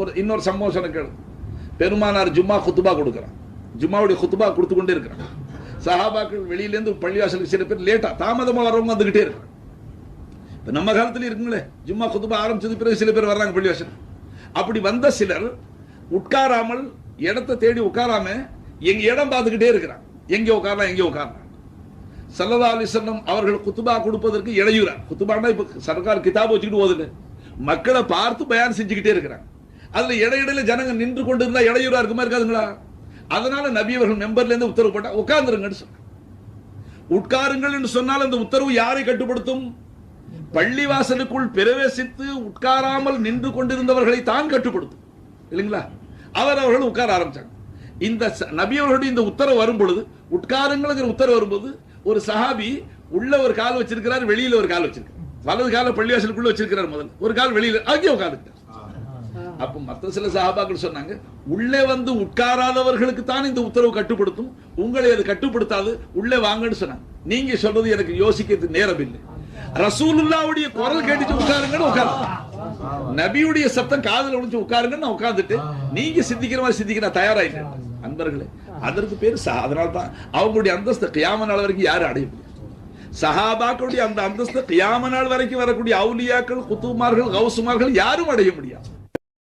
ஒரு இன்னொரு சம்பவம் சொன்ன கேளு. பெருமானார் ஜும்மா குத்துபா கொடுக்குறான், ஜும்மாவுடைய குத்துபா கொடுத்து கொண்டே இருக்கிறான். சஹாபாக்கள் வெளியிலேருந்து பள்ளிவாசலுக்கு சில பேர் லேட்டா தாமதமாக வரவங்க வந்துகிட்டே இருக்காங்க. இப்போ நம்ம காலத்துல இருக்குங்களே, ஜும்மா குத்துபா ஆரம்பிச்சது பிறகு சில பேர் வர்றாங்க பள்ளிவாசல். அப்படி வந்த சிலர் உட்காராமல், இடத்தை தேடி உட்காராம எங்க இடம் பார்த்துக்கிட்டே இருக்கிறாங்க, எங்க உட்காரலாம் எங்க உட்காரலாம். ஸல்லல்லாஹு அலைஹி வஸல்லம் அவர்கள் குத்துபா கொடுப்பதற்கு இடையூறா. குத்துபானா இப்ப சர்க்கார் கிதாப் வச்சுக்கிட்டு ஓதுங்க, மக்களை பார்த்து பயான் செஞ்சுக்கிட்டே இருக்கிறாங்க. அதுல இடையிடையில ஜனங்க நின்று கொண்டு இருந்தா இடையூறா இருக்குமா இருக்காதுங்களா? அதனால நபி அவர்கள் மெம்பர்ல இருந்து உத்தரவு போட்டா உட்கார்ந்துருங்கன்னு சொன்னாங்க. உட்காருங்கள் என்று சொன்னால் அந்த உத்தரவு யாரை கட்டுப்படுத்தும்? பள்ளிவாசலுக்குள் பிரவேசித்து உட்காராமல் நின்று கொண்டிருந்தவர்களை தான் கட்டுப்படுத்தும், இல்லைங்களா? அவர்கள் உட்கார ஆரம்பிச்சாங்க. இந்த நபி அவர்களுடைய இந்த உத்தரவு வரும் பொழுது, உட்காருங்கிற உத்தரவு வரும்போது, ஒரு சஹாபி உள்ள ஒரு கால் வச்சிருக்கிறார், வெளியில ஒரு கால் வச்சிருக்கார். வலது கால பள்ளிவாசலுக்குள்ள வச்சிருக்கிறார், முதல்ல ஒரு கால் வெளியில, அங்கே உட்கார்ந்துட்டார். அப்ப மற்ற சில சஹாபாக்கள் சொன்னாங்க, உள்ளே வந்து உட்காராதவர்களுக்கு தான் இந்த உத்தரவு கட்டுப்படுத்தும், உங்களை அது கட்டுப்படுத்தாது, உள்ளே வாங்கன்னு சொன்னாங்க. நீங்க சொல்றது எனக்கு யோசிக்கிறது நேரம் இல்லை. ரசூலுல்லாவுடைய குரல் கேட்டுச்சு உட்காருங்கன்னு உட்கார்ந்து, நபியுடைய சத்தம் காதுல விழுந்து உட்காருங்கன்னு நான் உட்கார்ந்துட்டு, நீங்க சிந்திக்கிற மாதிரி சிந்திக்க நான் தயாராயிட்டேன். அன்பர்களே, அதற்கு பேரு அதனால தான் அவங்களுடைய அந்தஸ்து கியாம நாள் வரைக்கும் யாரும் அடைய முடியாது. சஹாபாக்களுடைய அந்த அந்தஸ்து கியாம நாள் வரைக்கும் வரக்கூடிய அவுலியாக்கள், குத்துமார்கள், கௌசுமார்கள் யாரும் அடைய முடியாது.